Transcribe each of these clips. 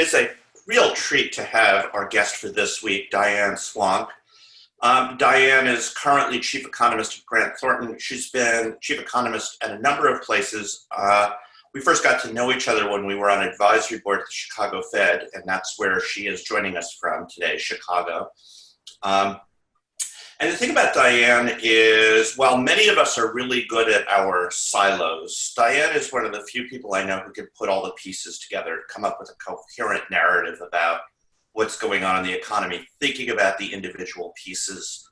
is a real treat to have our guest for this week, Diane Swonk. Diane is currently chief economist at Grant Thornton. She's been chief economist at a number of places. We first got to know each other when we were on advisory board at the Chicago Fed, and that's where she is joining us from today, Chicago. And the thing about Diane is, while many of us are really good at our silos, Diane is one of the few people I know who can put all the pieces together to come up with a coherent narrative about what's going on in the economy, thinking about the individual pieces.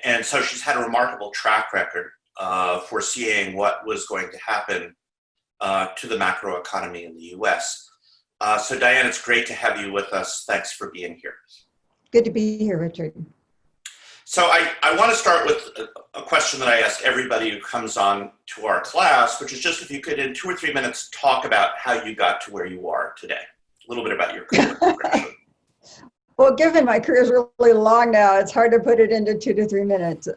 And so she's had a remarkable track record of foreseeing what was going to happen to the macroeconomy in the US. So Diane, it's great to have you with us. Thanks for being here. Good to be here, Richard. So I want to start with a question that I ask everybody who comes on to our class, which is just if you could, in 2 or 3 minutes, talk about how you got to where you are today. A little bit about your career progression. Well, given my career is really long now, it's hard to put it into 2 to 3 minutes.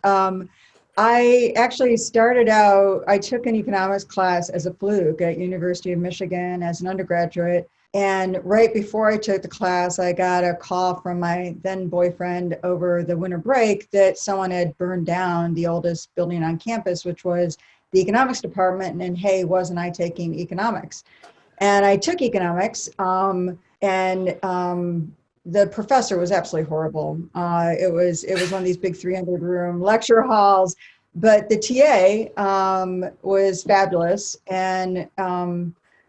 I actually started out, I took an economics class as a fluke at University of Michigan as an undergraduate. And right before I took the class, I got a call from my then boyfriend over the winter break that someone had burned down the oldest building on campus, which was the economics department. And hey, wasn't I taking economics? And I took economics, and the professor was absolutely horrible. It was one of these big 300-room lecture halls, but the TA was fabulous. And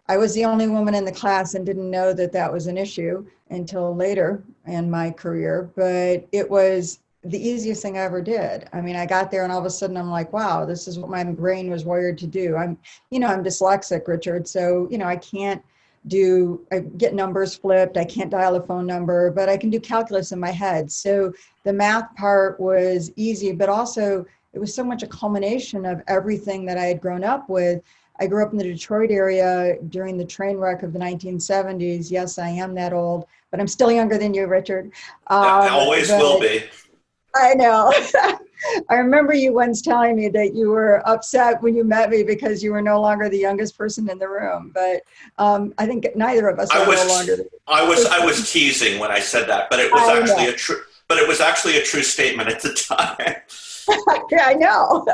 I was the only woman in the class and didn't know that that was an issue until later in my career, but it was the easiest thing I ever did. I mean, I got there and all of a sudden I'm like, wow, this is what my brain was wired to do. I'm dyslexic, Richard. So, I can't I get numbers flipped. I can't dial a phone number, but I can do calculus in my head. So the math part was easy, but also it was so much a culmination of everything that I had grown up with. I grew up in the Detroit area during the train wreck of the 1970s. Yes, I am that old, but I'm still younger than you, Richard. Always will be. I know. I remember you once telling me that you were upset when you met me because you were no longer the youngest person in the room. But I think neither of us are no longer. I was teasing when I said that, but it was actually a true. But it was actually a true statement at the time. Yeah, I know.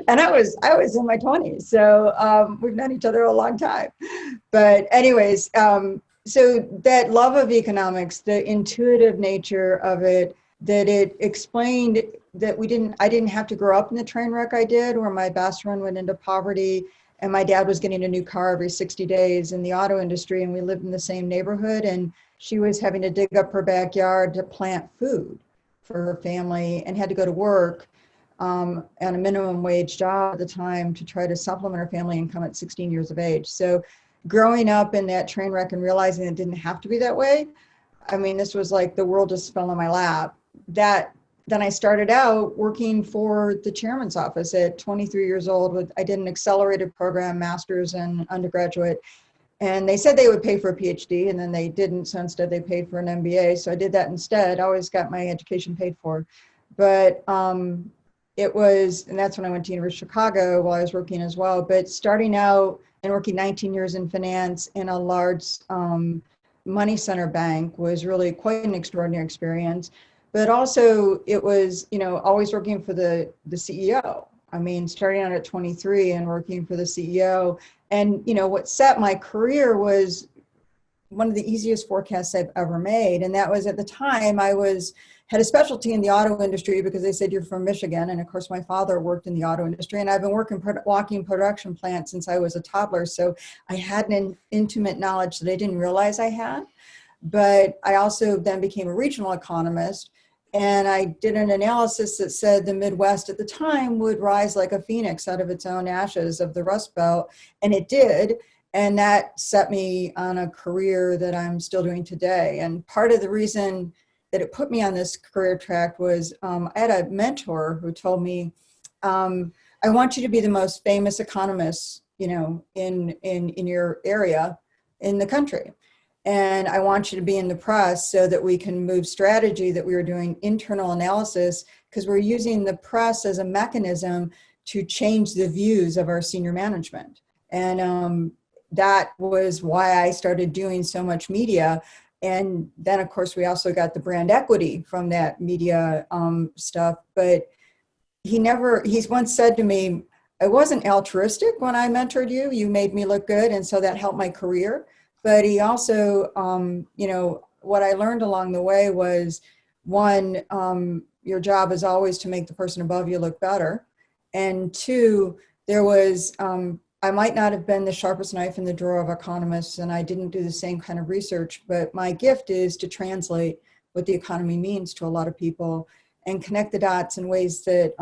And I was in my 20s, so we've known each other a long time. But anyways, so that love of economics, the intuitive nature of it, that it explained that I didn't have to grow up in the train wreck I did, where my best friend went into poverty and my dad was getting a new car every 60 days in the auto industry, and we lived in the same neighborhood, and she was having to dig up her backyard to plant food for her family and had to go to work at a minimum wage job at the time to try to supplement her family income at 16 years of age. So growing up in that train wreck and realizing it didn't have to be that way, I mean, this was like the world just fell in my lap. Then I started out working for the chairman's office at 23 years old. I did an accelerated program, master's and undergraduate, and they said they would pay for a PhD, and then they didn't. So instead they paid for an MBA. So I did that instead. I always got my education paid for. But it was, and that's when I went to University of Chicago while I was working as well. But starting out and working 19 years in finance in a large money center bank was really quite an extraordinary experience. But also it was, always working for the CEO. I mean, starting out at 23 and working for the CEO. And, what set my career was one of the easiest forecasts I've ever made. And that was, at the time, I had a specialty in the auto industry because they said you're from Michigan. And of course, my father worked in the auto industry, and I've been walking production plants since I was a toddler. So I had an intimate knowledge that I didn't realize I had. But I also then became a regional economist. And I did an analysis that said the Midwest at the time would rise like a phoenix out of its own ashes of the Rust Belt. And it did. And that set me on a career that I'm still doing today. And part of the reason that it put me on this career track was I had a mentor who told me, I want you to be the most famous economist, in your area in the country. And I want you to be in the press so that we can move strategy, that we were doing internal analysis, because we're using the press as a mechanism to change the views of our senior management. And that was why I started doing so much media. And then, of course, we also got the brand equity from that media stuff. But he's once said to me, I wasn't altruistic when I mentored you. You made me look good. And so that helped my career. But he also, what I learned along the way was, one, your job is always to make the person above you look better. And two, there was, I might not have been the sharpest knife in the drawer of economists, and I didn't do the same kind of research, but my gift is to translate what the economy means to a lot of people and connect the dots in ways that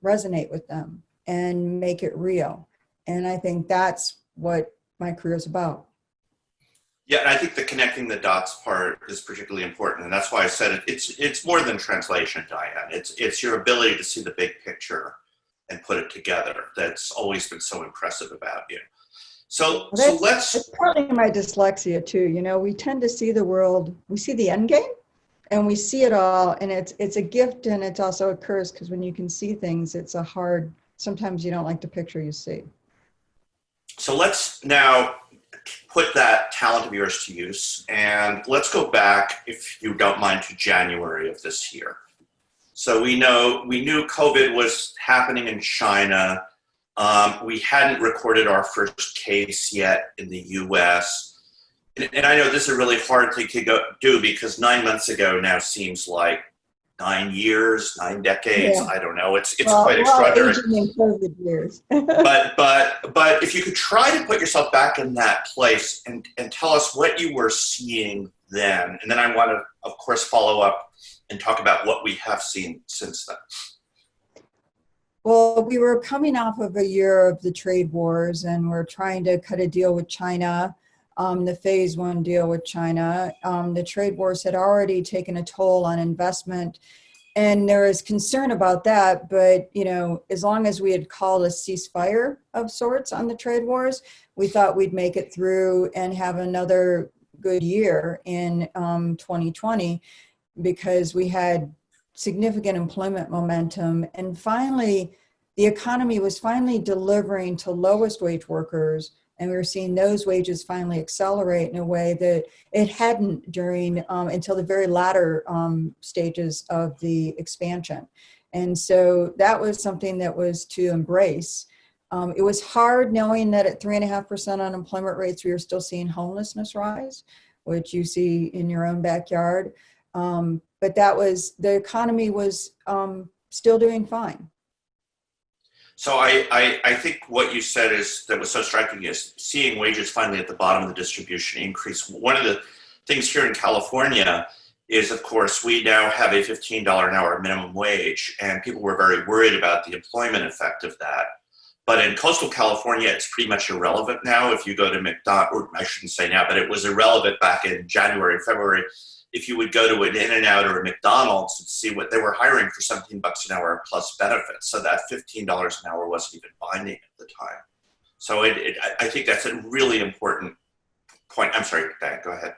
resonate with them and make it real. And I think that's what my career is about. Yeah, and I think the connecting the dots part is particularly important, and that's why I said it's more than translation, Diane. It's your ability to see the big picture and put it together that's always been so impressive about you. So let's. It's partly my dyslexia too. We tend to see the world. We see the end game, and we see it all, and it's a gift, and it's also a curse, because when you can see things, it's a hard. Sometimes you don't like the picture you see. So let's now put that talent of yours to use, and let's go back, if you don't mind, to January of this year. So we knew COVID was happening in China. We hadn't recorded our first case yet in the US. And I know this is a really hard thing to do, because 9 months ago now seems like 9 years, 9 decades. Yeah. I don't know. It's quite extraordinary. Aging in COVID years. but if you could try to put yourself back in that place and tell us what you were seeing then, and then I want to, of course, follow up and talk about what we have seen since then. Well, we were coming off of a year of the trade wars, and we're trying to cut a deal with China, the phase one deal with China. The trade wars had already taken a toll on investment, and there was concern about that. But, as long as we had called a ceasefire of sorts on the trade wars, we thought we'd make it through and have another good year in 2020, because we had significant employment momentum. And finally, the economy was finally delivering to lowest wage workers, and we were seeing those wages finally accelerate in a way that it hadn't during until the very latter stages of the expansion. And so that was something that was to embrace. It was hard knowing that at 3.5% unemployment rates, we were still seeing homelessness rise, which you see in your own backyard. But the economy was still doing fine. So I think what you said that was so striking is seeing wages finally at the bottom of the distribution increase. One of the things here in California is, of course, we now have a $15 an hour minimum wage, and people were very worried about the employment effect of that. But in coastal California, it's pretty much irrelevant now. If you go to McDonald's, or I shouldn't say now, but it was irrelevant back in January, February. If you would go to an In-N-Out or a McDonald's and see what they were hiring for $17 an hour plus benefits. So that $15 an hour wasn't even binding at the time. So I think that's a really important point. I'm sorry, Diane, go ahead.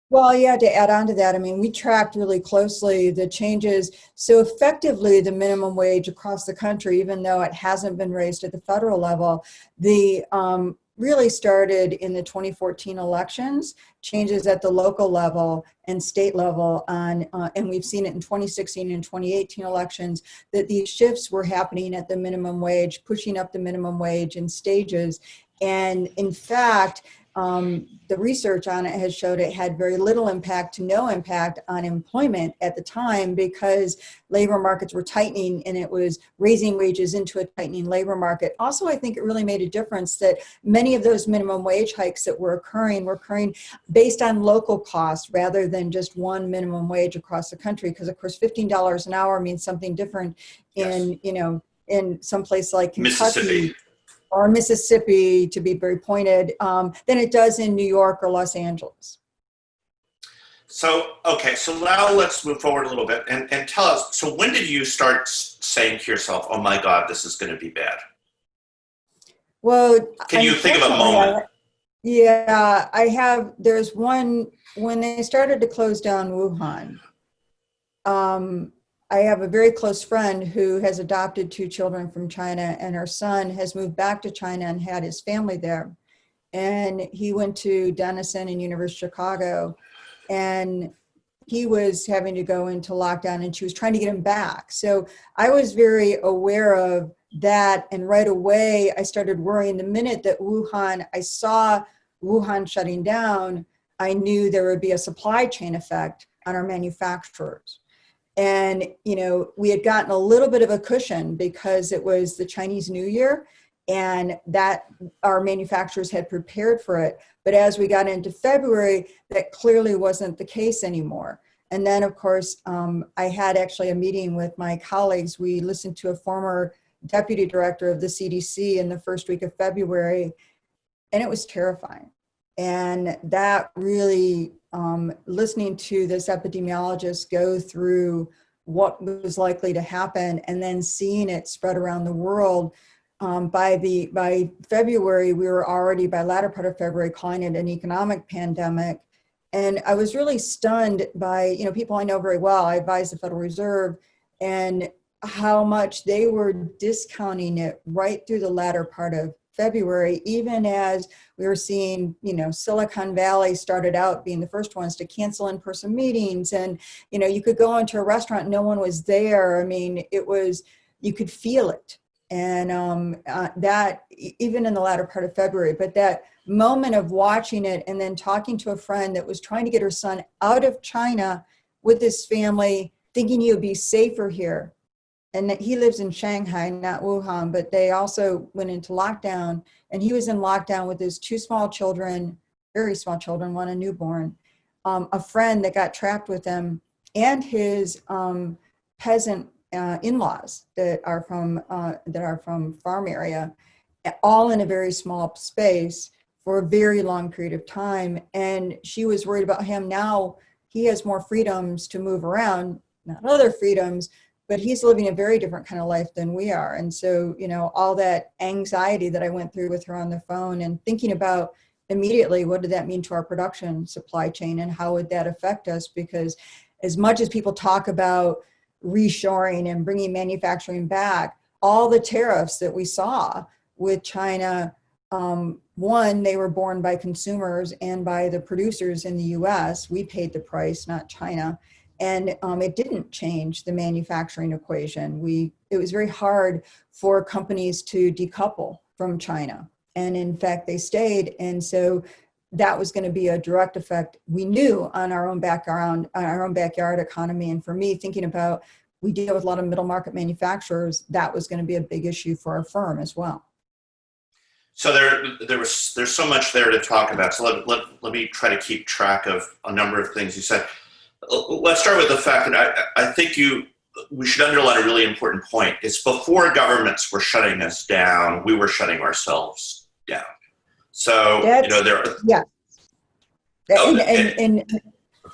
Well, yeah, to add on to that, we tracked really closely the changes. So effectively, the minimum wage across the country, even though it hasn't been raised at the federal level, really started in the 2014 elections, changes at the local level and state level and we've seen it in 2016 and 2018 elections, that these shifts were happening at the minimum wage, pushing up the minimum wage in stages. And in fact, the research on it has showed it had very little impact to no impact on employment at the time, because labor markets were tightening and it was raising wages into a tightening labor market. Also, I think it really made a difference that many of those minimum wage hikes that were occurring based on local costs rather than just one minimum wage across the country. Because of course, $15 an hour means something different in, in some place like Kentucky or Mississippi, to be very pointed, than it does in New York or Los Angeles. So, okay, so now let's move forward a little bit and tell us, so when did you start saying to yourself, oh my God, this is going to be bad? Well, can you think of a moment? Yeah, there's one, when they started to close down Wuhan, I have a very close friend who has adopted 2 children from China, and her son has moved back to China and had his family there. and he went to Denison and University of Chicago, and he was having to go into lockdown, and she was trying to get him back. So I was very aware of that, and right away I started worrying. The minute that I saw Wuhan shutting down, I knew there would be a supply chain effect on our manufacturers. And, we had gotten a little bit of a cushion because it was the Chinese New Year, and that our manufacturers had prepared for it. But as we got into February, that clearly wasn't the case anymore. And then, of course, I had actually a meeting with my colleagues. We listened to a former deputy director of the CDC in the first week of February, and it was terrifying. And that really, listening to this epidemiologist go through what was likely to happen and then seeing it spread around the world, by February, we were already, by latter part of February, calling it an economic pandemic. And I was really stunned by, people I know very well. I advise the Federal Reserve, and how much they were discounting it right through the latter part of February, even as we were seeing, Silicon Valley started out being the first ones to cancel in-person meetings. And, you could go into a restaurant, no one was there. I mean, you could feel it. And that even in the latter part of February, but that moment of watching it and then talking to a friend that was trying to get her son out of China with his family, thinking he would be safer here. And that he lives in Shanghai, not Wuhan, but they also went into lockdown, and he was in lockdown with his two small children, very small children, one a newborn, a friend that got trapped with him, and his peasant in-laws that are from farm area, all in a very small space for a very long period of time. And she was worried about him. Now he has more freedoms to move around, not other freedoms, but he's living a very different kind of life than we are. And so, all that anxiety that I went through with her on the phone, and thinking about immediately, what did that mean to our production supply chain, and how would that affect us? Because as much as people talk about reshoring and bringing manufacturing back, all the tariffs that we saw with China, one, they were borne by consumers and by the producers in the US. We paid the price, not China. And it didn't change the manufacturing equation. It was very hard for companies to decouple from China. And in fact, they stayed. And so that was going to be a direct effect, we knew, on our own backyard economy. And for me, thinking about, we deal with a lot of middle market manufacturers, that was going to be a big issue for our firm as well. So there's so much there to talk about. So let me try to keep track of a number of things you said. Let's start with the fact that I think we should underline a really important point. It's before governments were shutting us down, we were shutting ourselves down. So, yeah. And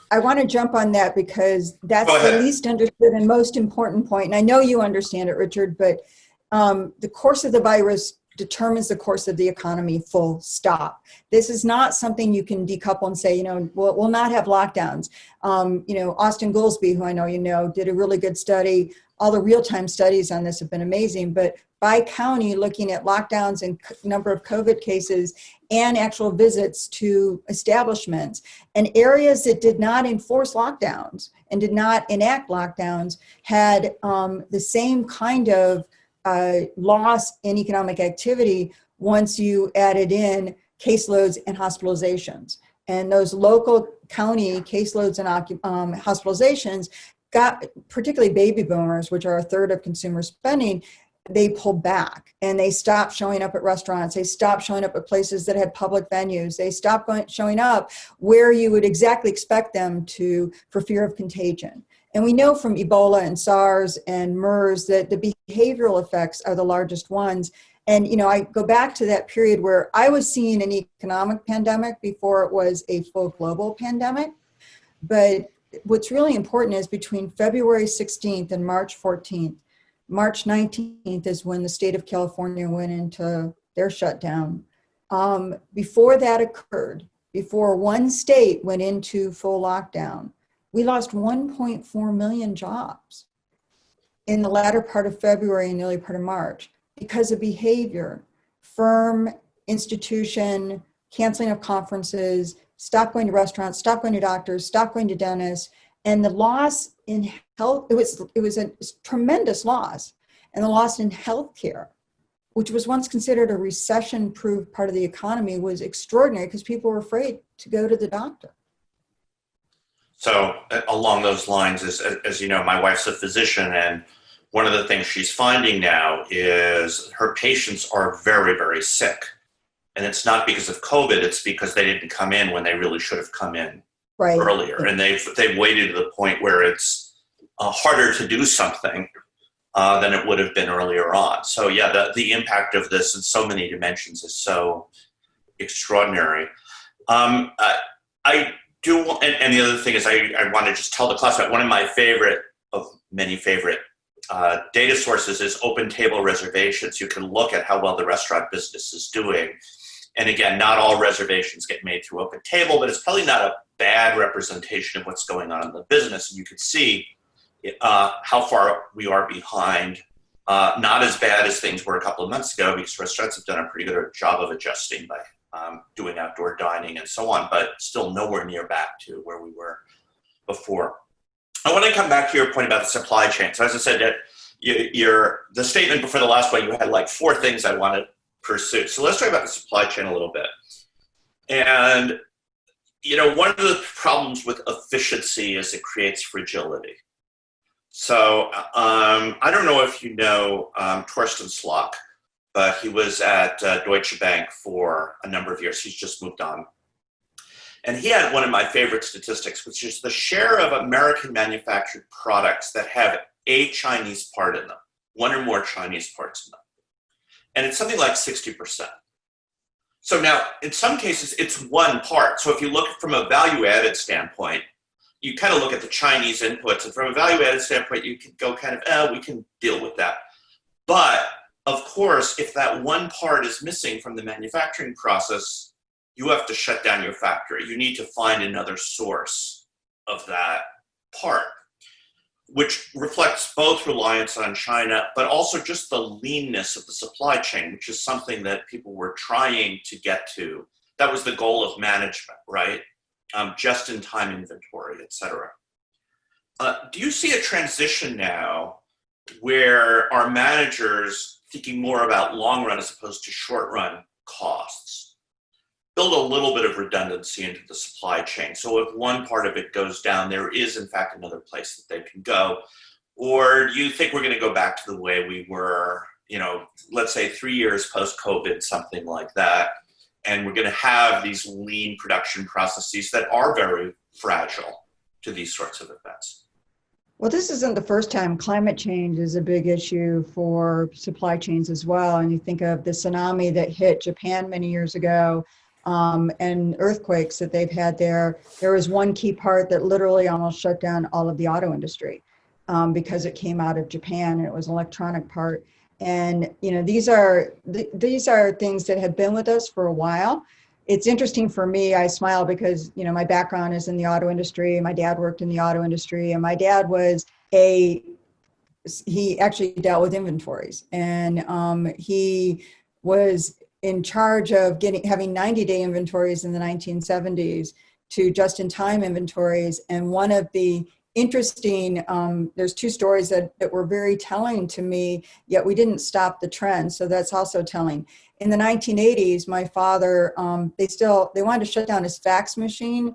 I want to jump on that, because that's the least understood and most important point. And I know you understand it, Richard, but the course of the virus determines the course of the economy, full stop. This is not something you can decouple and say, we'll not have lockdowns. Austin Goolsbee, who I know you know, did a really good study. All the real-time studies on this have been amazing, but by county, looking at lockdowns and number of COVID cases and actual visits to establishments, and areas that did not enforce lockdowns and did not enact lockdowns had the same kind of loss in economic activity once you added in caseloads and hospitalizations. And those local county caseloads and hospitalizations got, particularly baby boomers, which are a third of consumer spending, they pulled back and they stopped showing up at restaurants. They stopped showing up at places that had public venues. They stopped showing up where you would exactly expect them to, for fear of contagion. And we know from Ebola and SARS and MERS that the behavioral effects are the largest ones. And, I go back to that period where I was seeing an economic pandemic before it was a full global pandemic. But what's really important is between February 16th and March 14th, March 19th is when the state of California went into their shutdown. Before that occurred, before one state went into full lockdown, we lost 1.4 million jobs in the latter part of February and the early part of March because of behavior, firm, institution, canceling of conferences, stop going to restaurants, stop going to doctors, stop going to dentists. And the loss in health, it was a tremendous loss. And the loss in healthcare, which was once considered a recession-proof part of the economy, was extraordinary because people were afraid to go to the doctor. So along those lines, as you know, my wife's a physician, and one of the things she's finding now is her patients are very, very sick. And it's not because of COVID, it's because they didn't come in when they really should have come in earlier. And they've waited to the point where it's harder to do something than it would have been earlier on. So yeah, the impact of this in so many dimensions is so extraordinary. I do, and the other thing is I want to just tell the class about one of my favorite, of many favorite data sources is open table reservations. You can look at how well the restaurant business is doing. And again, not all reservations get made through open table, but it's probably not a bad representation of what's going on in the business. And you can see how far we are behind. Not as bad as things were a couple of months ago, because restaurants have done a pretty good job of adjusting by doing outdoor dining and so on, but still nowhere near back to where we were before. I want to come back to your point about the supply chain. So as I said, the statement before the last one, you had like 4 things I want to pursue. So let's talk about the supply chain a little bit. And, you know, one of the problems with efficiency is it creates fragility. So I don't know if you know Thornton Slock, but he was at Deutsche Bank for a number of years. He's just moved on. And he had one of my favorite statistics, which is the share of American manufactured products that have a Chinese part in them, one or more Chinese parts in them. And it's something like 60%. So now, in some cases, it's one part. So if you look from a value-added standpoint, you kind of look at the Chinese inputs, and from a value-added standpoint, you can go kind of, we can deal with that. But of course, if that one part is missing from the manufacturing process, you have to shut down your factory. You need to find another source of that part, which reflects both reliance on China, but also just the leanness of the supply chain, which is something that people were trying to get to. That was the goal of management, right? Just-in-time inventory, et cetera. Do you see a transition now where our managers thinking more about long-run as opposed to short-run costs build a little bit of redundancy into the supply chain? So if one part of it goes down, there is in fact another place that they can go. Or do you think we're going to go back to the way we were, you know, let's say 3 years post-COVID, something like that, and we're going to have these lean production processes that are very fragile to these sorts of events? Well, this isn't the first time. Climate change is a big issue for supply chains as well. And you think of the tsunami that hit Japan many years ago, and earthquakes that they've had there. There was one key part that literally almost shut down all of the auto industry because it came out of Japan, and it was an electronic part. And you know, these are things that have been with us for a while. It's interesting for me. I smile because, you know, my background is in the auto industry. My dad worked in the auto industry, and my dad he actually dealt with inventories, and he was in charge of having 90-day inventories in the 1970s to just-in-time inventories. And one of the interesting, there's 2 stories that were very telling to me, yet we didn't stop the trend. So that's also telling. In the 1980s, my father, they wanted to shut down his fax machine,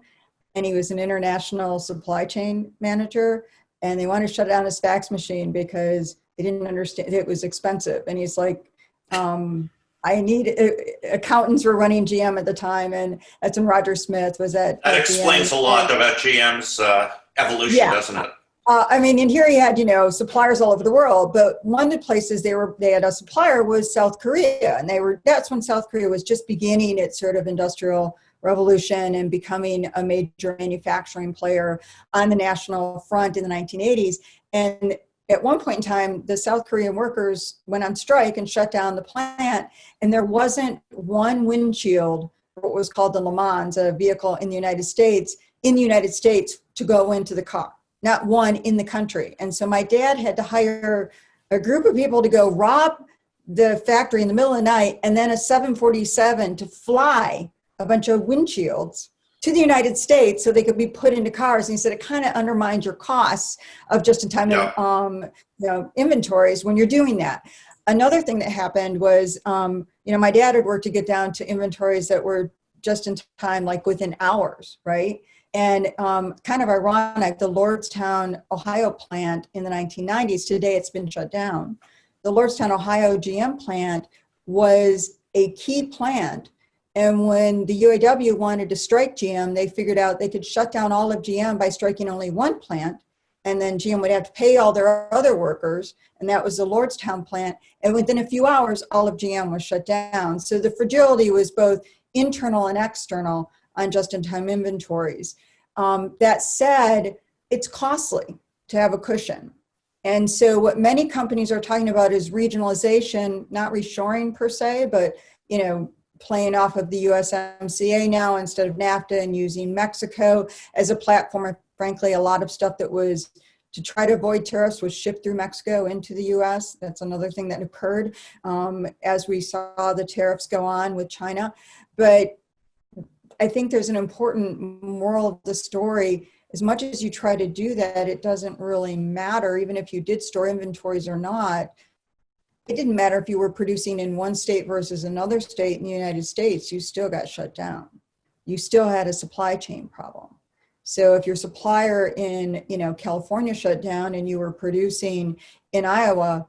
and he was an international supply chain manager, and they wanted to shut down his fax machine because they didn't understand, it was expensive. And he's like, accountants were running GM at the time, and that's when Roger Smith was at That explains a lot about GM's evolution, doesn't it? I mean, and here he had, you know, suppliers all over the world, but one of the places they had a supplier was South Korea, and that's when South Korea was just beginning its sort of industrial revolution and becoming a major manufacturing player on the national front in the 1980s. And at one point in time, the South Korean workers went on strike and shut down the plant, and there wasn't one windshield, what was called the Le Mans, a vehicle in the United States to go into the car. Not one in the country. And so my dad had to hire a group of people to go rob the factory in the middle of the night, and then a 747 to fly a bunch of windshields to the United States so they could be put into cars. And he said it kind of undermines your costs of just-in-time inventories when you're doing that. Another thing that happened was, my dad had worked to get down to inventories that were just in time, like within hours, right? And kind of ironic, the Lordstown, Ohio plant in the 1990s, today it's been shut down. The Lordstown, Ohio GM plant was a key plant. And when the UAW wanted to strike GM, they figured out they could shut down all of GM by striking only one plant. And then GM would have to pay all their other workers. And that was the Lordstown plant. And within a few hours, all of GM was shut down. So the fragility was both internal and external on just-in-time inventories. That said, it's costly to have a cushion. And so what many companies are talking about is regionalization, not reshoring per se, but, playing off of the USMCA now instead of NAFTA and using Mexico as a platform. Frankly, a lot of stuff that was to try to avoid tariffs was shipped through Mexico into the US. That's another thing that occurred as we saw the tariffs go on with China. But I think there's an important moral of the story. As much as you try to do that, it doesn't really matter, even if you did store inventories or not. It didn't matter if you were producing in one state versus another state in the United States, you still got shut down. You still had a supply chain problem. So if your supplier in, California shut down and you were producing in Iowa,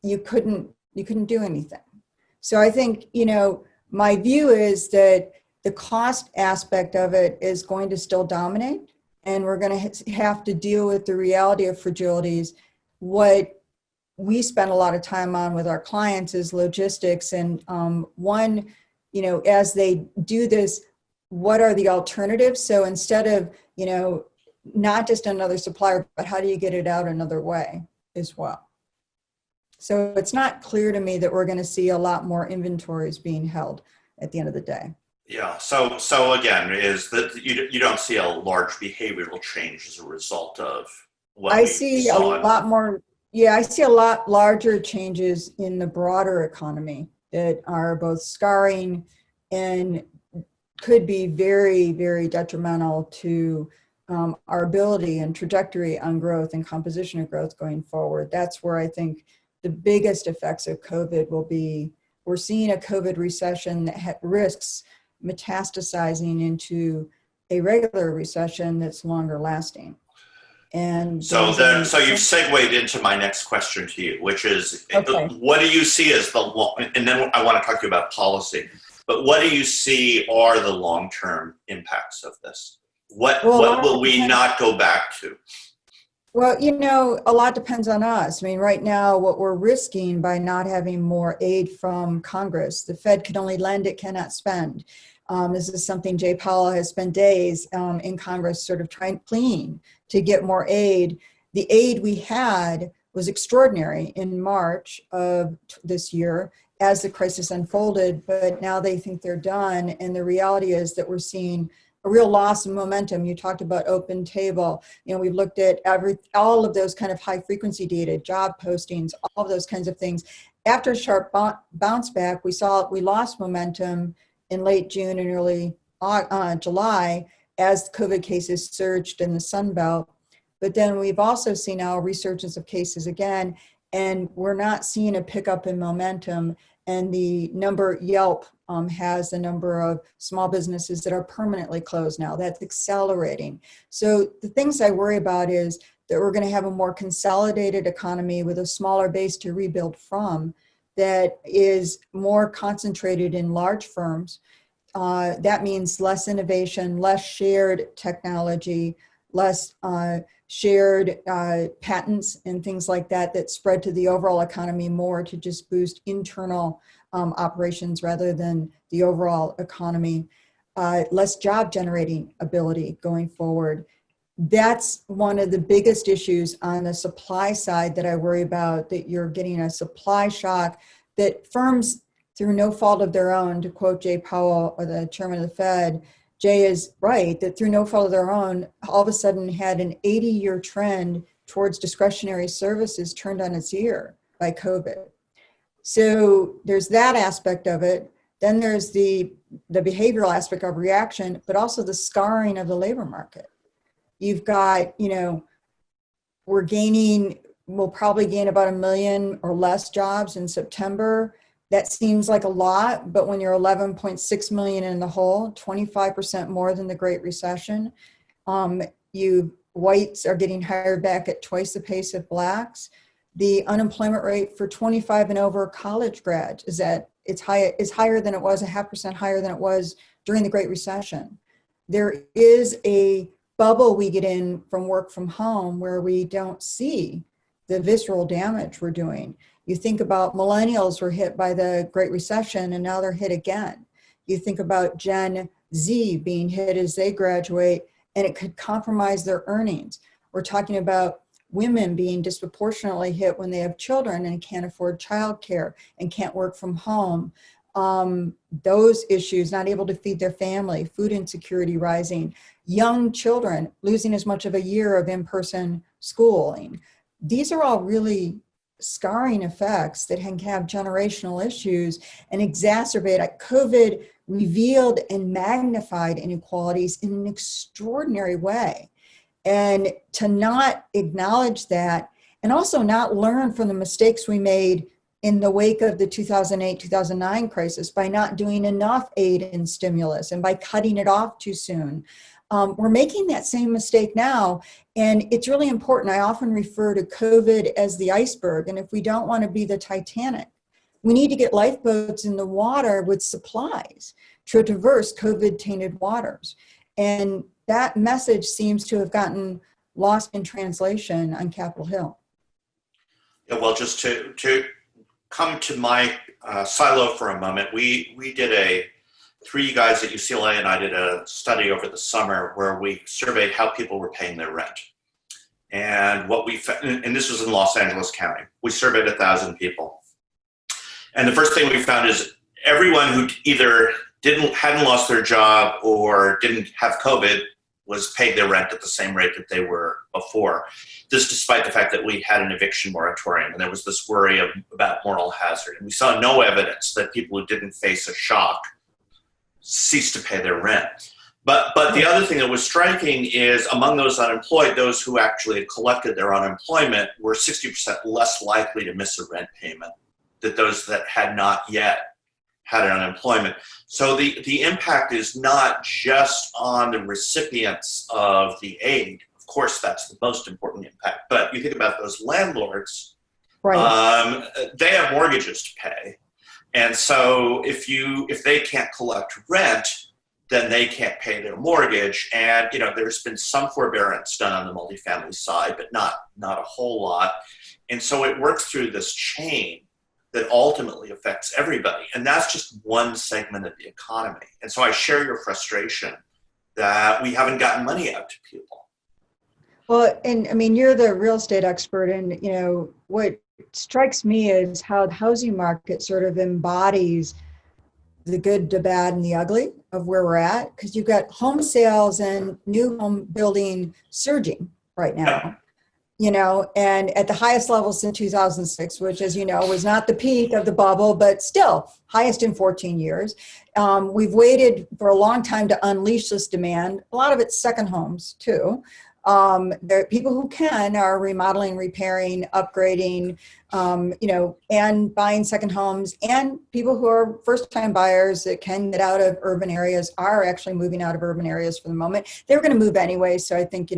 you couldn't do anything. So I think, my view is that the cost aspect of it is going to still dominate, and we're going to have to deal with the reality of fragilities. What we spend a lot of time on with our clients is logistics. And as they do this, what are the alternatives? So instead of, not just another supplier, but how do you get it out another way as well? So it's not clear to me that we're going to see a lot more inventories being held at the end of the day. Yeah. So again, is that you don't see a large behavioral change as a result of what I see a lot more. Yeah, I see a lot larger changes in the broader economy that are both scarring and could be very, very detrimental to our ability and trajectory on growth and composition of growth going forward. That's where I think the biggest effects of COVID will be. We're seeing a COVID recession that risks metastasizing into a regular recession that's longer lasting. And so you've segued into my next question to you, which is, okay, what do you see as and then I want to talk to you about policy, but what do you see are the long-term impacts of this? What will we not go back to? Well, a lot depends on us. I mean, right now, what we're risking by not having more aid from Congress, the Fed can only lend, it cannot spend. This is something Jay Powell has spent days in Congress sort of pleading to get more aid. The aid we had was extraordinary in March of this year as the crisis unfolded, but now they think they're done. And the reality is that we're seeing a real loss of momentum. You talked about open table. We've looked at all of those kind of high frequency data, job postings, all of those kinds of things. After a sharp bounce back, we lost momentum in late June and early July as COVID cases surged in the Sun Belt. But then we've also seen now a resurgence of cases again, and we're not seeing a pickup in momentum. And the number, Yelp has the number of small businesses that are permanently closed now. That's accelerating. So the things I worry about is that we're going to have a more consolidated economy with a smaller base to rebuild from that is more concentrated in large firms. That means less innovation, less shared technology, less shared patents and things like that spread to the overall economy more to just boost internal operations rather than the overall economy. Less job generating ability going forward. That's one of the biggest issues on the supply side that I worry about, that you're getting a supply shock, that firms, through no fault of their own, to quote Jay Powell, or the chairman of the Fed, Jay is right, that through no fault of their own, all of a sudden had an 80-year trend towards discretionary services turned on its ear by COVID. So there's that aspect of it. Then there's the behavioral aspect of reaction, but also the scarring of the labor market. You've got, we'll probably gain about 1 million or less jobs in September. That seems like a lot, but when you're 11.6 million in the hole, 25% more than the Great Recession, whites are getting hired back at twice the pace of blacks. The unemployment rate for 25 and over college grads is higher than it was, 0.5% higher than it was during the Great Recession. There is a bubble we get in from work from home where we don't see the visceral damage we're doing. You think about millennials were hit by the Great Recession and now they're hit again. You think about Gen Z being hit as they graduate and it could compromise their earnings. We're talking about women being disproportionately hit when they have children and can't afford childcare and can't work from home. Those issues, not able to feed their family, food insecurity rising, young children losing as much of a year of in-person schooling. These are all really scarring effects that can have generational issues and exacerbate. COVID revealed and magnified inequalities in an extraordinary way. And to not acknowledge that and also not learn from the mistakes we made in the wake of the 2008-2009 crisis by not doing enough aid and stimulus and by cutting it off too soon. We're making that same mistake now, and it's really important. I often refer to COVID as the iceberg, and if we don't want to be the Titanic, we need to get lifeboats in the water with supplies to traverse COVID-tainted waters. And that message seems to have gotten lost in translation on Capitol Hill. Yeah, well, just to come to my silo for a moment, we did three guys at UCLA and I did a study over the summer where we surveyed how people were paying their rent. And what we found, and this was in Los Angeles County, we surveyed 1,000 people. And the first thing we found is everyone who either hadn't lost their job or didn't have COVID was paid their rent at the same rate that they were before. This despite the fact that we had an eviction moratorium and there was this worry about moral hazard. And we saw no evidence that people who didn't face a shock ceased to pay their rent. But the other thing that was striking is among those unemployed, those who actually had collected their unemployment were 60% less likely to miss a rent payment than those that had not yet had an unemployment. So the impact is not just on the recipients of the aid. Of course, that's the most important impact. But you think about those landlords, right? They have mortgages to pay. And so if they can't collect rent, then they can't pay their mortgage. And there's been some forbearance done on the multifamily side, but not a whole lot. And so it works through this chain that ultimately affects everybody. And that's just one segment of the economy. And so I share your frustration that we haven't gotten money out to people. Well, and I mean, you're the real estate expert, and what strikes me is how the housing market sort of embodies the good, the bad, and the ugly of where we're at, because you've got home sales and new home building surging right now. And at the highest level since 2006, which, as you know, was not the peak of the bubble, but still highest in 14 years. We've waited for a long time to unleash this demand. A lot of it's second homes, too. There are people who are remodeling, repairing, upgrading, and buying second homes, and people who are first-time buyers that can get out of urban areas are actually moving out of urban areas for the moment. They were going to move anyway, so I think,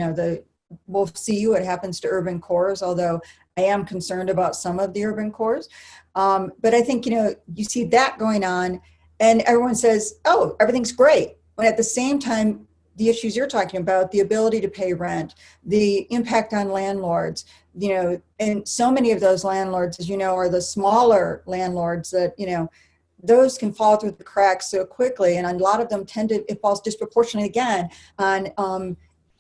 we'll see what happens to urban cores, although I am concerned about some of the urban cores. But I think, you see that going on, and everyone says, oh, everything's great. When at the same time, the issues you're talking about, the ability to pay rent, the impact on landlords, and so many of those landlords, as you know, are the smaller landlords that, those can fall through the cracks so quickly. And a lot of them it falls disproportionately again on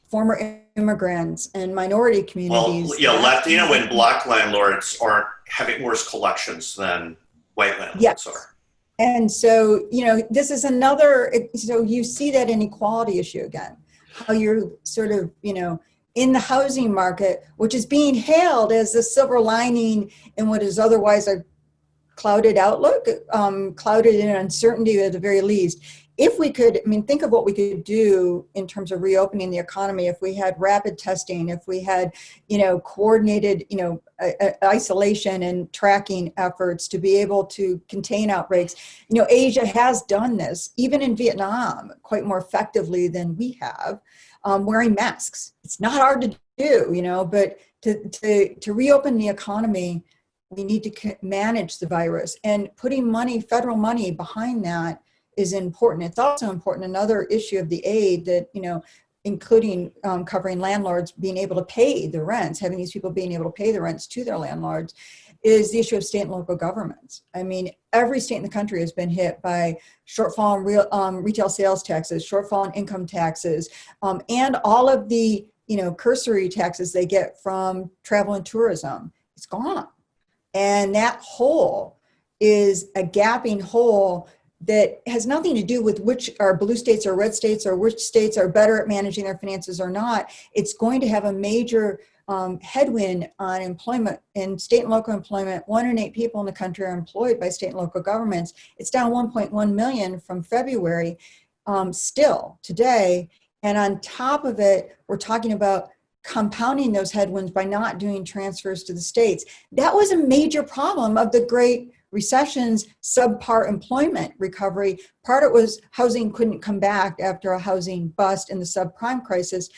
former immigrants and minority communities. Well, Latino and Black landlords are having worse collections than white landlords are. And so, this is so you see that inequality issue again, how you're sort of, in the housing market, which is being hailed as the silver lining in what is otherwise a clouded outlook, clouded in uncertainty at the very least. If we could, I mean, think of what we could do in terms of reopening the economy. If we had rapid testing, if we had, coordinated, isolation and tracking efforts to be able to contain outbreaks. Asia has done this, even in Vietnam, quite more effectively than we have, wearing masks. It's not hard to do, but to reopen the economy, we need to manage the virus, and putting money, federal money behind that is important. It's also important, another issue of the aid that, including covering landlords being able to pay the rents, having these people being able to pay the rents to their landlords, is the issue of state and local governments. I mean, every state in the country has been hit by shortfall in retail sales taxes, shortfall in income taxes, and all of the, cursory taxes they get from travel and tourism. It's gone. And that hole is a gapping hole that has nothing to do with which are blue states or red states, or which states are better at managing their finances or not. It's going to have a major headwind on employment. In state and local employment, 1 in 8 people in the country are employed by state and local governments. It's down 1.1 million from February still today. And on top of it, we're talking about compounding those headwinds by not doing transfers to the states. That was a major problem of the Great Recession's subpar employment recovery. Part of it was housing couldn't come back after a housing bust in the subprime crisis,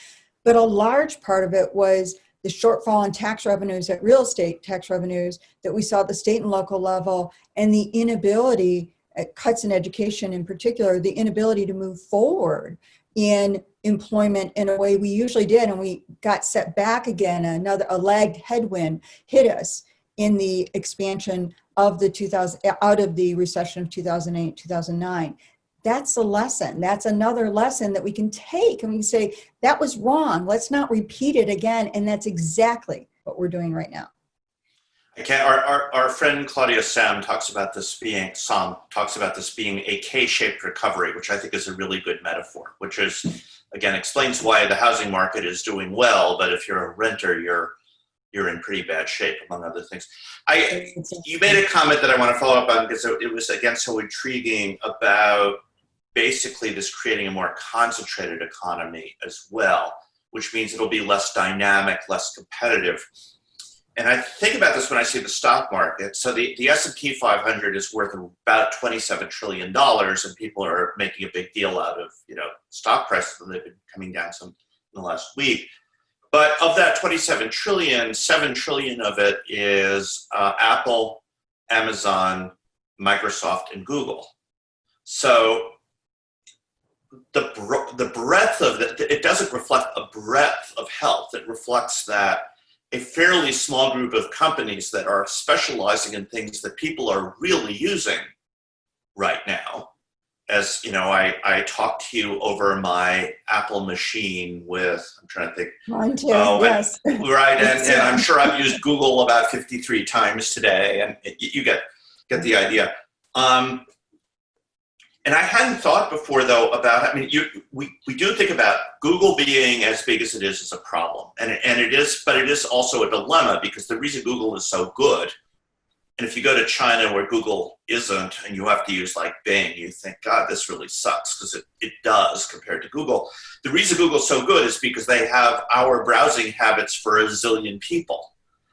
but a large part of it was the shortfall in tax revenues, at real estate tax revenues, that we saw at the state and local level, and the inability, cuts in education in particular, the inability to move forward in employment in a way we usually did, and we got set back again. A lagged headwind hit us in the expansion of the out of the recession of 2008, 2009. That's a lesson. That's another lesson that we can take, and we can say, that was wrong. Let's not repeat it again. And that's exactly what we're doing right now. Okay, our friend Claudia Sam talks about this being a K-shaped recovery, which I think is a really good metaphor, which is, again, explains why the housing market is doing well, but if you're a renter, you're in pretty bad shape, among other things. You made a comment that I want to follow up on, because it was, again, so intriguing about basically this creating a more concentrated economy as well, which means it'll be less dynamic, less competitive. And I think about this when I see the stock market. So the S&P 500 is worth about $27 trillion, and people are making a big deal out of, stock prices, and they've been coming down some in the last week. But of that 27 trillion, 7 trillion of it is Apple, Amazon, Microsoft, and Google. So the breadth of it doesn't reflect a breadth of health. It reflects that a fairly small group of companies that are specializing in things that people are really using right now. As I talked to you over my Apple machine with, I'm trying to think. Mine too, yes. Right, and I'm sure I've used Google about 53 times today, and you get the idea. And I hadn't thought before, though, about, we do think about Google being as big as it is a problem. And it is, but it is also a dilemma, because the reason Google is so good, and if you go to China where Google isn't and you have to use like Bing, you think, God, this really sucks, because it does compared to Google. The reason Google's so good is because they have our browsing habits for a zillion people.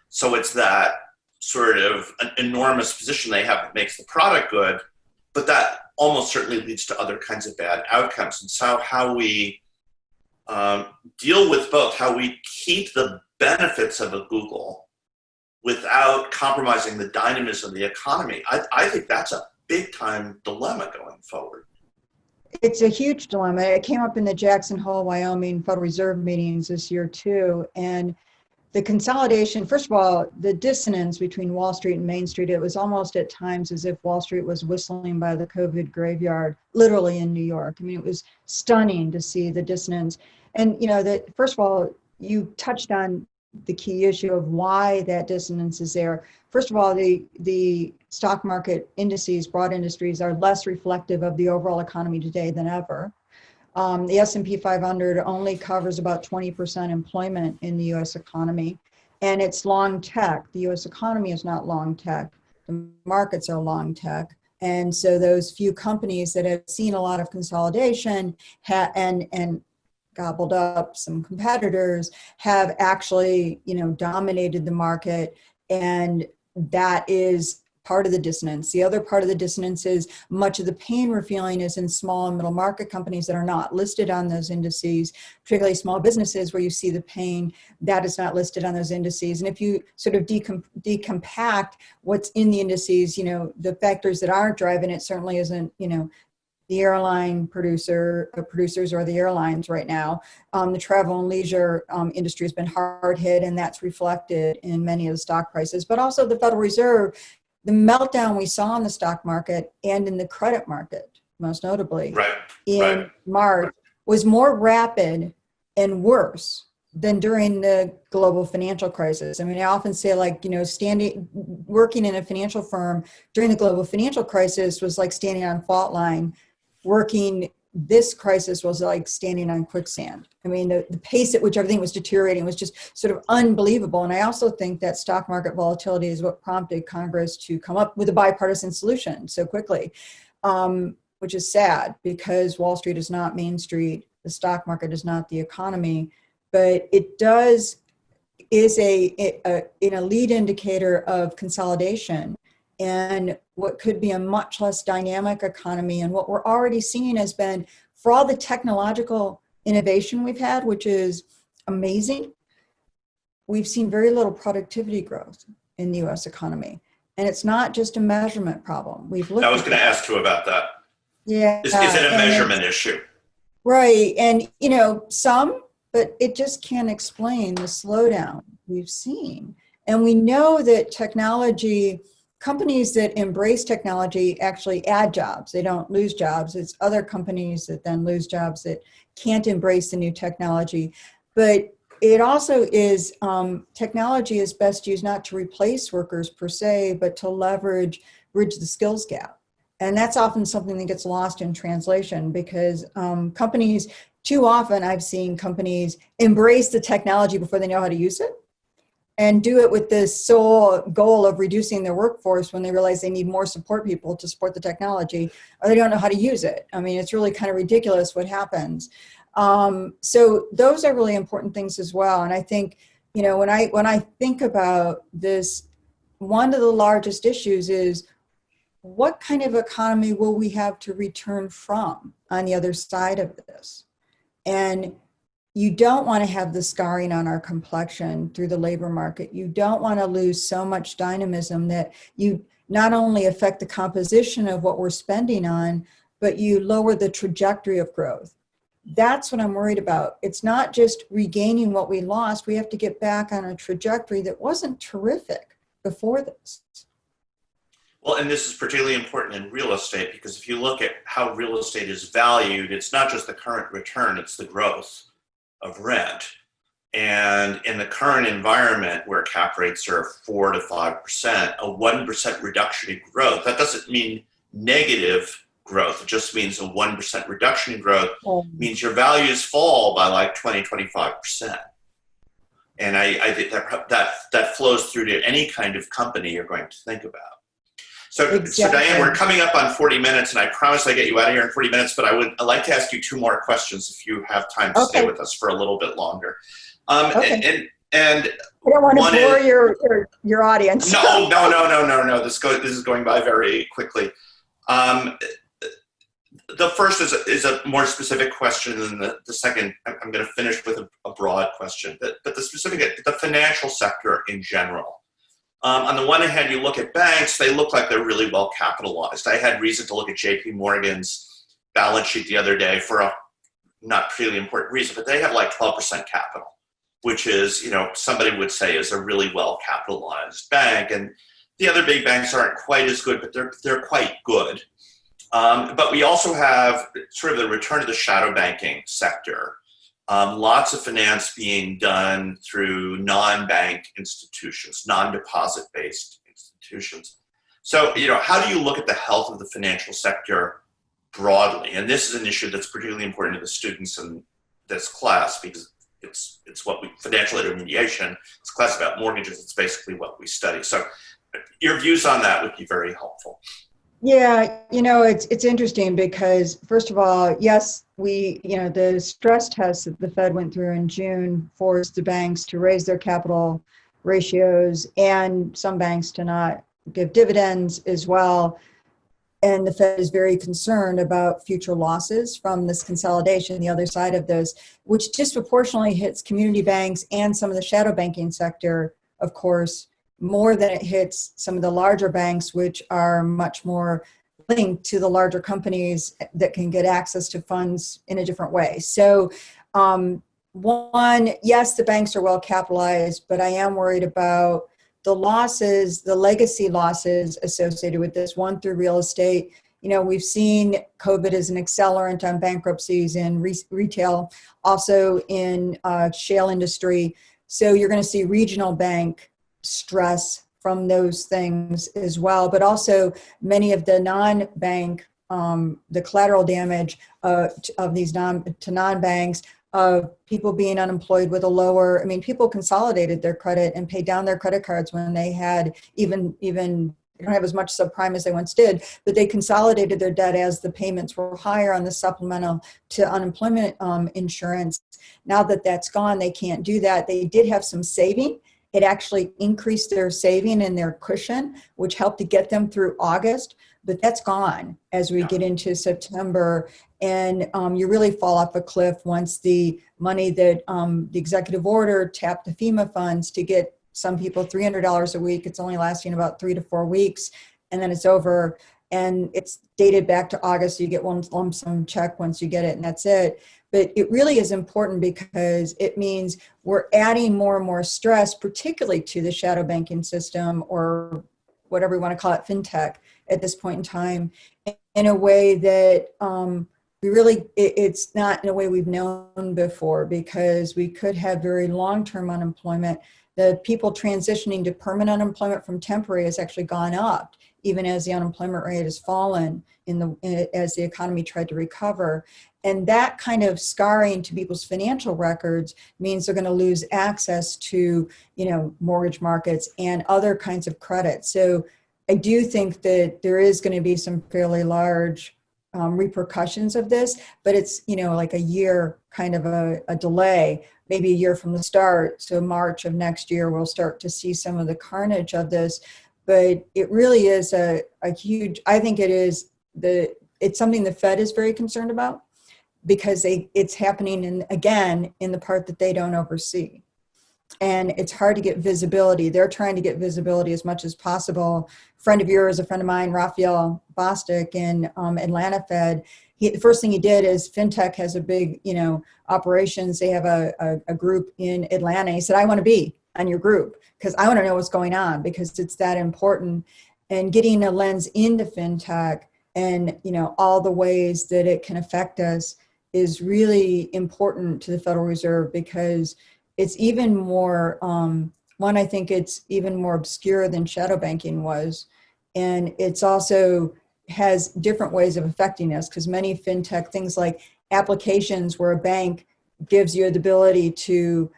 So it's that sort of an enormous position they have that makes the product good, but that almost certainly leads to other kinds of bad outcomes. And so how we deal with both, how we keep the benefits of a Google without compromising the dynamism of the economy, I think that's a big time dilemma going forward. It's a huge dilemma. It came up in the Jackson Hole, Wyoming Federal Reserve meetings this year too. And the consolidation, first of all, the dissonance between Wall Street and Main Street, it was almost at times as if Wall Street was whistling by the COVID graveyard, literally in New York. It was stunning to see the dissonance. And, first of all, you touched on the key issue of why that dissonance is there. First of all, the stock market indices, broad industries, are less reflective of the overall economy today than ever. The S&P 500 only covers about 20% employment in the U.S. economy, and it's long tech. The U.S. economy is not long tech. The markets are long tech. And so those few companies that have seen a lot of consolidation and gobbled up some competitors have actually, dominated the market. And that is part of the dissonance. The other part of the dissonance is much of the pain we're feeling is in small and middle market companies that are not listed on those indices, particularly small businesses where you see the pain that is not listed on those indices. And if you sort of decompact what's in the indices, the factors that aren't driving it certainly isn't, the airline producers or the airlines right now. The travel and leisure industry has been hard hit, and that's reflected in many of the stock prices, but also the Federal Reserve. The meltdown we saw in the stock market and in the credit market, most notably in March, was more rapid and worse than during the global financial crisis. I mean, I often say, like, working in a financial firm during the global financial crisis was like standing on fault line. Working this crisis was like standing on quicksand. I mean, the pace at which everything was deteriorating was just sort of unbelievable. And I also think that stock market volatility is what prompted Congress to come up with a bipartisan solution so quickly, which is sad because Wall Street is not Main Street. The stock market is not the economy, but it is a lead indicator of consolidation and what could be a much less dynamic economy. And what we're already seeing has been, for all the technological innovation we've had, which is amazing, we've seen very little productivity growth in the US economy. And it's not just a measurement problem. I was going to ask you about that. Yeah. Is it a measurement issue? Right. And, some, but it just can't explain the slowdown we've seen. And we know that companies that embrace technology actually add jobs. They don't lose jobs. It's other companies that then lose jobs that can't embrace the new technology. But it also is, technology is best used not to replace workers per se, but to bridge the skills gap. And that's often something that gets lost in translation because companies, too often I've seen companies embrace the technology before they know how to use it, and do it with this sole goal of reducing their workforce when they realize they need more support people to support the technology, or they don't know how to use it. I mean, it's really kind of ridiculous what happens. So those are really important things as well. And I think, when I think about this, one of the largest issues is what kind of economy will we have to return from on the other side of this? And you don't want to have the scarring on our complexion through the labor market. You don't want to lose so much dynamism that you not only affect the composition of what we're spending on, but you lower the trajectory of growth. That's what I'm worried about. It's not just regaining what we lost. We have to get back on a trajectory that wasn't terrific before this. Well, and this is particularly important in real estate because if you look at how real estate is valued, it's not just the current return, it's the growth of rent. And in the current environment where cap rates are 4 to 5%, a 1% reduction in growth, that doesn't mean negative growth. It just means a 1% reduction in growth means your values fall by like 20, 25%. And I think that flows through to any kind of company you're going to think about. So, Exactly. So Diane, we're coming up on 40 minutes, and I promise I'll get you out of here in 40 minutes, but I'd like to ask you 2 more questions if you have time to stay with us for a little bit longer. Okay. And I don't want to bore your audience. No. This is going by very quickly. The first is a more specific question, and the second, I'm going to finish with a broad question. But the specific, the financial sector in general. On the one hand, you look at banks, they look like they're really well capitalized. I had reason to look at JP Morgan's balance sheet the other day for a not really important reason, but they have like 12% capital, which is, somebody would say is a really well capitalized bank. And the other big banks aren't quite as good, but they're quite good. But we also have sort of the return of the shadow banking sector. Lots of finance being done through non-bank institutions, non-deposit-based institutions. So, how do you look at the health of the financial sector broadly? And this is an issue that's particularly important to the students in this class because it's what financial intermediation, it's a class about mortgages, it's basically what we study. So Your views on that would be very helpful. Yeah, it's interesting because first of all, yes, the stress tests that the Fed went through in June forced the banks to raise their capital ratios and some banks to not give dividends as well. And the Fed is very concerned about future losses from this consolidation, the other side of this, which disproportionately hits community banks and some of the shadow banking sector, of course, more than it hits some of the larger banks, which are much more linked to the larger companies that can get access to funds in a different way. So, one, yes, the banks are well capitalized, but I am worried about the losses, the legacy losses associated with this, one through real estate. We've seen COVID as an accelerant on bankruptcies in retail, also in shale industry. So you're going to see regional bank stress from those things as well, but also many of the non-bank, the collateral damage of these non-banks, of people being unemployed with a lower, people consolidated their credit and paid down their credit cards when they had even they don't have as much subprime as they once did, but they consolidated their debt as the payments were higher on the supplemental to unemployment insurance. Now that that's gone, they can't do that. They did have some saving. It actually increased their saving and their cushion, which helped to get them through August, but that's gone as we get into September. And you really fall off a cliff once the money that the executive order tapped the FEMA funds to get some people $300 a week. It's only lasting about 3 to 4 weeks, and then it's over. And it's dated back to August. So you get one lump sum check once you get it, and that's it. But it really is important because it means we're adding more and more stress, particularly to the shadow banking system, or whatever we want to call it, fintech at this point in time, in a way that it's not in a way we've known before, because we could have very long-term unemployment. The people transitioning to permanent unemployment from temporary has actually gone up, even as the unemployment rate has fallen as the economy tried to recover. And that kind of scarring to people's financial records means they're going to lose access to, mortgage markets and other kinds of credit. So I do think that there is going to be some fairly large repercussions of this, but it's, like a year kind of a delay, maybe a year from the start. So March of next year, we'll start to see some of the carnage of this. But it really is a huge, I think it's something the Fed is very concerned about, because it's happening in the part that they don't oversee. And it's hard to get visibility. They're trying to get visibility as much as possible. A friend of yours, a friend of mine, Raphael Bostic in Atlanta Fed, the first thing he did is FinTech has a big, operations. They have a group in Atlanta. He said, I want to be on your group because I want to know what's going on, because it's that important. And getting a lens into FinTech and, all the ways that it can affect us is really important to the Federal Reserve, because it's even more, I think it's even more obscure than shadow banking was. And it's also has different ways of affecting us, because many fintech things like applications where a bank gives you the ability to,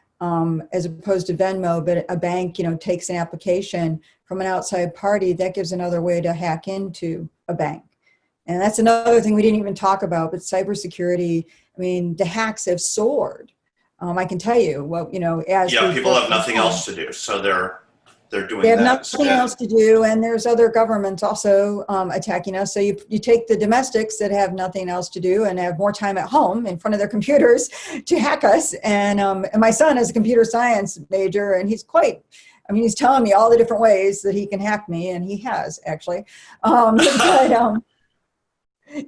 as opposed to Venmo, but a bank, takes an application from an outside party, that gives another way to hack into a bank. And that's another thing we didn't even talk about, but cybersecurity, the hacks have soared. I can tell you, as people have nothing else to do, so they're doing that. They have nothing else to do, and there's other governments also attacking us. So you take the domestics that have nothing else to do and have more time at home in front of their computers to hack us. And my son is a computer science major, and he's he's telling me all the different ways that he can hack me, and he has actually.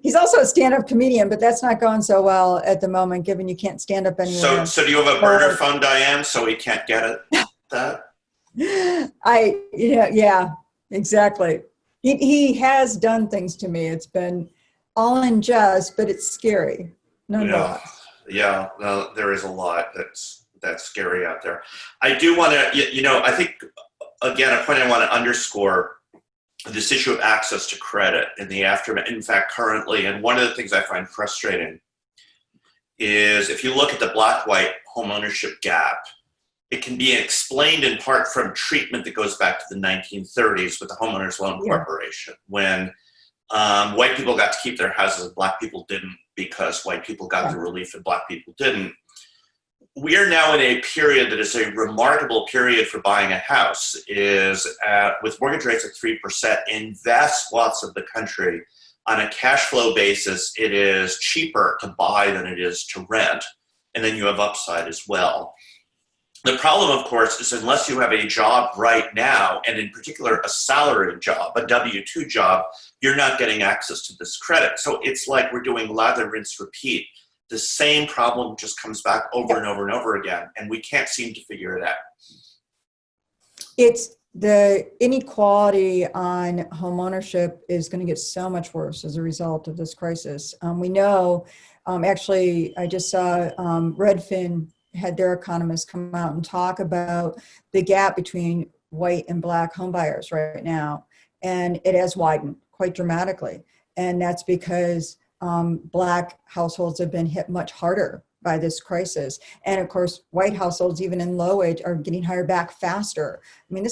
He's also a stand-up comedian, but that's not going so well at the moment, given you can't stand up anywhere. So do you have a burner phone, Diane, so he can't get it? Yeah, exactly. He has done things to me. It's been all in jest, but it's scary. Nonetheless. Yeah. No, there is a lot that's scary out there. I do want to, I think, again, a point I want to underscore, this issue of access to credit in the aftermath, in fact, currently, and one of the things I find frustrating is if you look at the black-white home ownership gap, it can be explained in part from treatment that goes back to the 1930s with the Homeowners Loan Corporation, when white people got to keep their houses and black people didn't, because white people got the relief and black people didn't. We are now in a period that is a remarkable period for buying a house, with mortgage rates at 3% in vast swaths of the country. On a cash flow basis, it is cheaper to buy than it is to rent, and then you have upside as well. The problem, of course, is unless you have a job right now, and in particular a salaried job, a W-2 job, you're not getting access to this credit. So it's like we're doing lather, rinse, repeat. The same problem just comes back over and over and over again, and we can't seem to figure it out. It's the inequality on homeownership is going to get so much worse as a result of this crisis. We know, actually, I just saw Redfin had their economists come out and talk about the gap between white and black homebuyers right now, and it has widened quite dramatically. And that's because black households have been hit much harder by this crisis. And of course, white households, even in low wage, are getting hired back faster. I mean,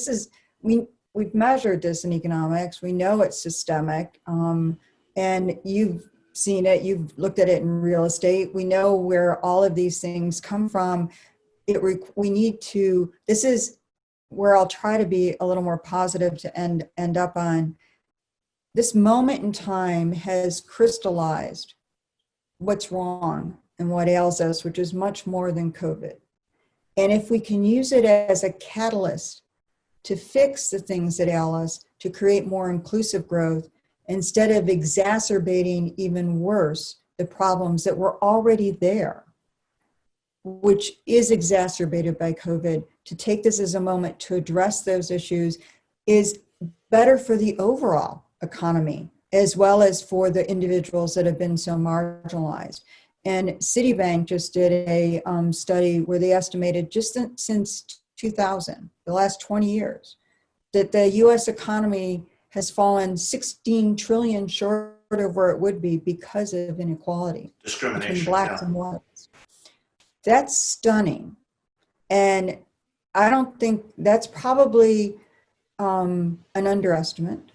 we've measured this in economics. We know it's systemic. And you've seen it, you've looked at it in real estate. We know where all of these things come from. This is where I'll try to be a little more positive to end up on. This moment in time has crystallized what's wrong and what ails us, which is much more than COVID. And if we can use it as a catalyst to fix the things that ail us, to create more inclusive growth, instead of exacerbating even worse the problems that were already there, which is exacerbated by COVID, to take this as a moment to address those issues is better for the overall economy, as well as for the individuals that have been so marginalized. And Citibank just did a study where they estimated just since 2000, the last 20 years, that the US economy has fallen 16 trillion short of where it would be because of inequality between blacks and whites. That's stunning. And I don't think that's probably an underestimate.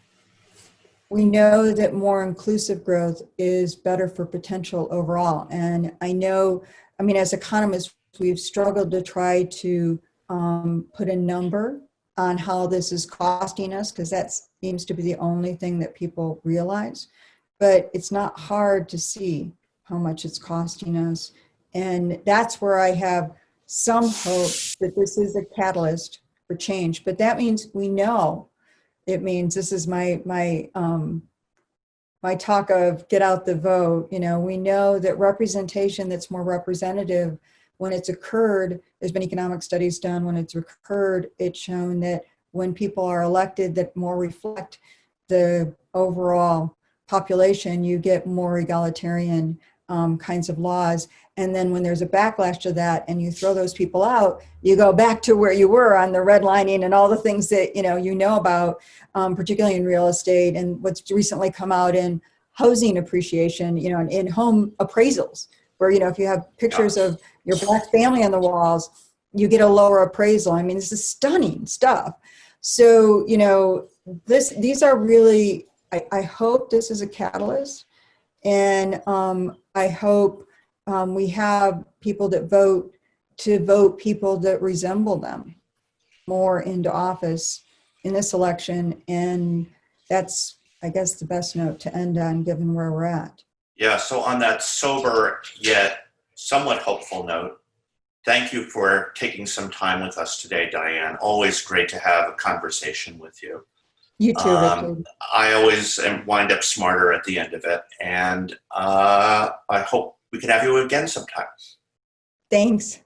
We know that more inclusive growth is better for potential overall. And I know, as economists, we've struggled to try to put a number on how this is costing us, because that seems to be the only thing that people realize. But it's not hard to see how much it's costing us. And that's where I have some hope that this is a catalyst for change. But that means it means this is my talk of get out the vote. We know that representation that's more representative, when it's occurred, there's been economic studies done, when it's occurred, it's shown that when people are elected that more reflect the overall population, you get more egalitarian kinds of laws. And then when there's a backlash to that and you throw those people out, you go back to where you were on the redlining and all the things that you know about, particularly in real estate and what's recently come out in housing appreciation, and in home appraisals, where if you have pictures of your black family on the walls, you get a lower appraisal. This is stunning stuff. So these are really, I hope this is a catalyst, and I hope we have people that vote people that resemble them more into office in this election. And that's, I guess, the best note to end on, given where we're at. Yeah, so on that sober yet somewhat hopeful note, thank you for taking some time with us today, Diane. Always great to have a conversation with you. You too, Richard. I always wind up smarter at the end of it, and I hope we can have you again sometime. Thanks.